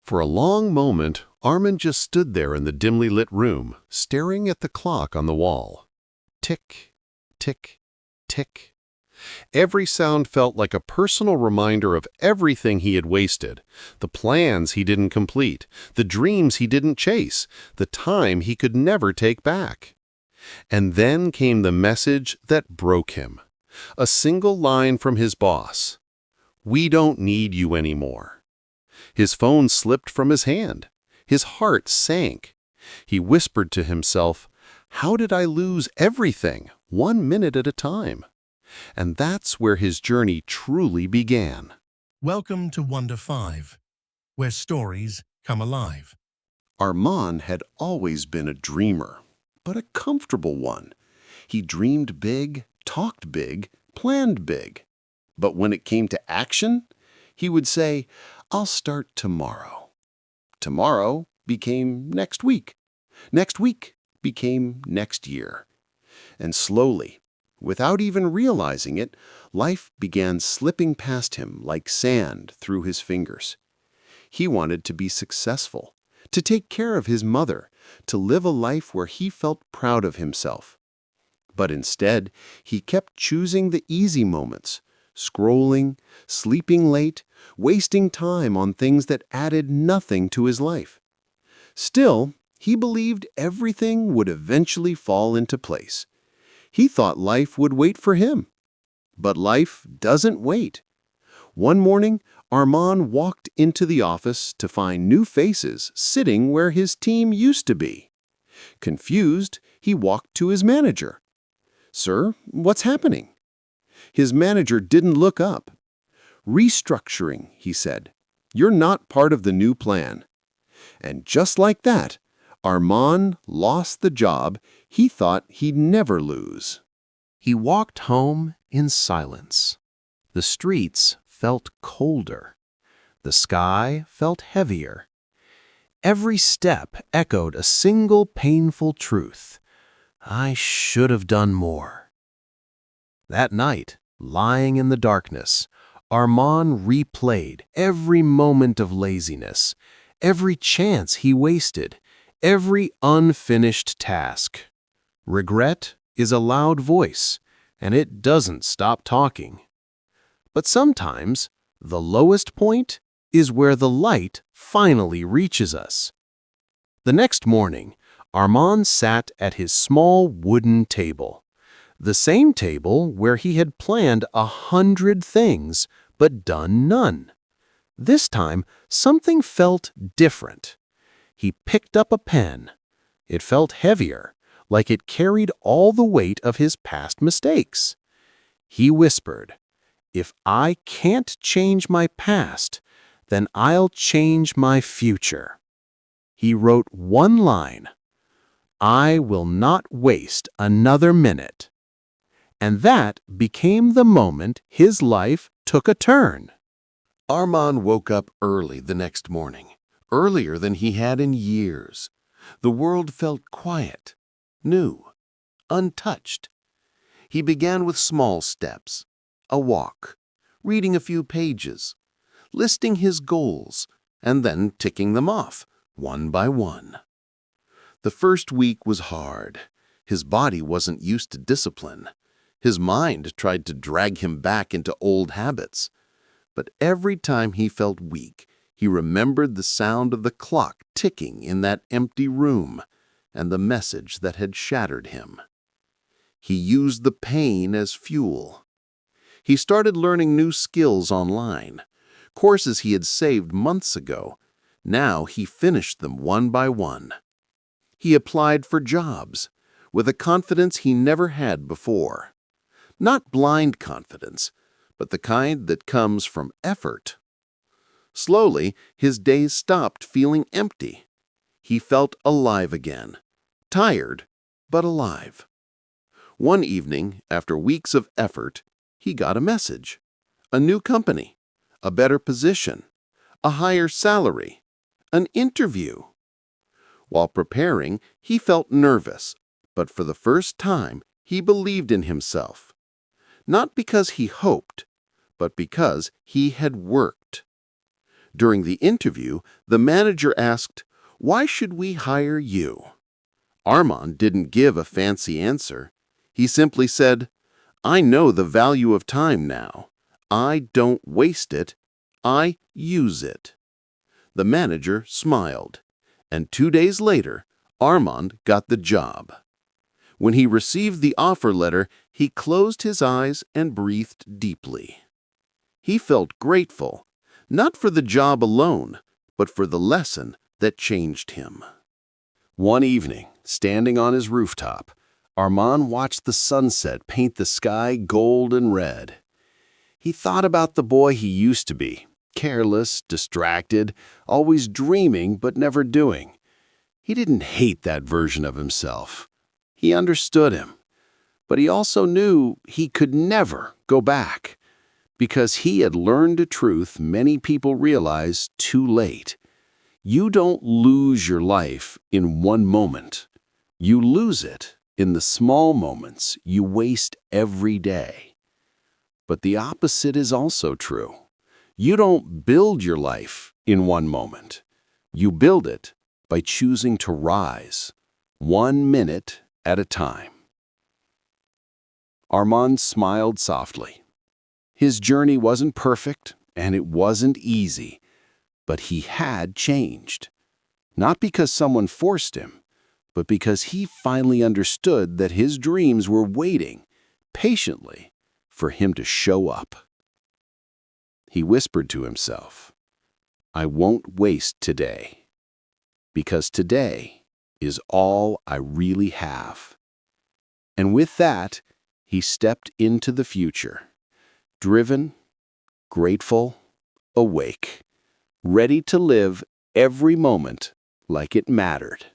For a long moment, Arman just stood there in the dimly lit room, staring at the clock on the wall. Tick, tick, tick. Every sound felt like a personal reminder of everything he had wasted, the plans he didn't complete, the dreams he didn't chase, the time he could never take back. And then came the message that broke him. A single line from his boss. "We don't need you anymore." His phone slipped from his hand. His heart sank. He whispered to himself, "How did I lose everything, 1 minute at a time?" And that's where his journey truly began. Welcome to Wonder 5, where stories come alive. Arman had always been a dreamer, but a comfortable one. He dreamed big, talked big, planned big. But when it came to action, he would say, "I'll start tomorrow." Tomorrow became next week. Next week became next year. And slowly, without even realizing it, life began slipping past him like sand through his fingers. He wanted to be successful, to take care of his mother, to live a life where he felt proud of himself. But instead, he kept choosing the easy moments, scrolling, sleeping late, wasting time on things that added nothing to his life. Still, he believed everything would eventually fall into place. He thought life would wait for him. But life doesn't wait. One morning, Arman walked into the office to find new faces sitting where his team used to be. Confused, he walked to his manager. "Sir, what's happening?" His manager didn't look up. "Restructuring," he said. "You're not part of the new plan." And just like that, Arman lost the job he thought he'd never lose. He walked home in silence. The streets felt colder. The sky felt heavier. Every step echoed a single painful truth. I should have done more. That night, lying in the darkness, Arman replayed every moment of laziness, every chance he wasted, every unfinished task. Regret is a loud voice, and it doesn't stop talking. But sometimes, the lowest point is where the light finally reaches us. The next morning, Arman sat at his small wooden table. The same table where he had planned 100 things but done none. This time, something felt different. He picked up a pen. It felt heavier, like it carried all the weight of his past mistakes. He whispered, "If I can't change my past, then I'll change my future." He wrote one line, "I will not waste another minute." And that became the moment his life took a turn. Arman woke up early the next morning, earlier than he had in years. The world felt quiet, new, untouched. He began with small steps, a walk, reading a few pages, listing his goals, and then ticking them off, one by one. The first week was hard. His body wasn't used to discipline. His mind tried to drag him back into old habits. But every time he felt weak, he remembered the sound of the clock ticking in that empty room and the message that had shattered him. He used the pain as fuel. He started learning new skills online, courses he had saved months ago. Now he finished them one by one. He applied for jobs with a confidence he never had before. Not blind confidence, but the kind that comes from effort. Slowly, his days stopped feeling empty. He felt alive again, tired, but alive. One evening, after weeks of effort, he got a message. A new company, a better position, a higher salary, an interview. While preparing, he felt nervous, but for the first time, he believed in himself. Not because he hoped, but because he had worked. During the interview, the manager asked, "Why should we hire you?" Arman didn't give a fancy answer. He simply said, "I know the value of time now. I don't waste it. I use it." The manager smiled, and 2 days later, Armand got the job. When he received the offer letter, he closed his eyes and breathed deeply. He felt grateful, not for the job alone, but for the lesson that changed him. One evening, standing on his rooftop, Arman watched the sunset paint the sky gold and red. He thought about the boy he used to be, careless, distracted, always dreaming but never doing. He didn't hate that version of himself. He understood him, but he also knew he could never go back, because he had learned a truth many people realize too late. You don't lose your life in one moment. You lose it in the small moments you waste every day. But the opposite is also true. You don't build your life in one moment. You build it by choosing to rise, 1 minute at a time. Armand smiled softly. His journey wasn't perfect, and it wasn't easy, but he had changed. Not because someone forced him, but because he finally understood that his dreams were waiting patiently for him to show up. He whispered to himself, "I won't waste today, because today is all I really have." And with that, he stepped into the future, driven, grateful, awake, ready to live every moment like it mattered.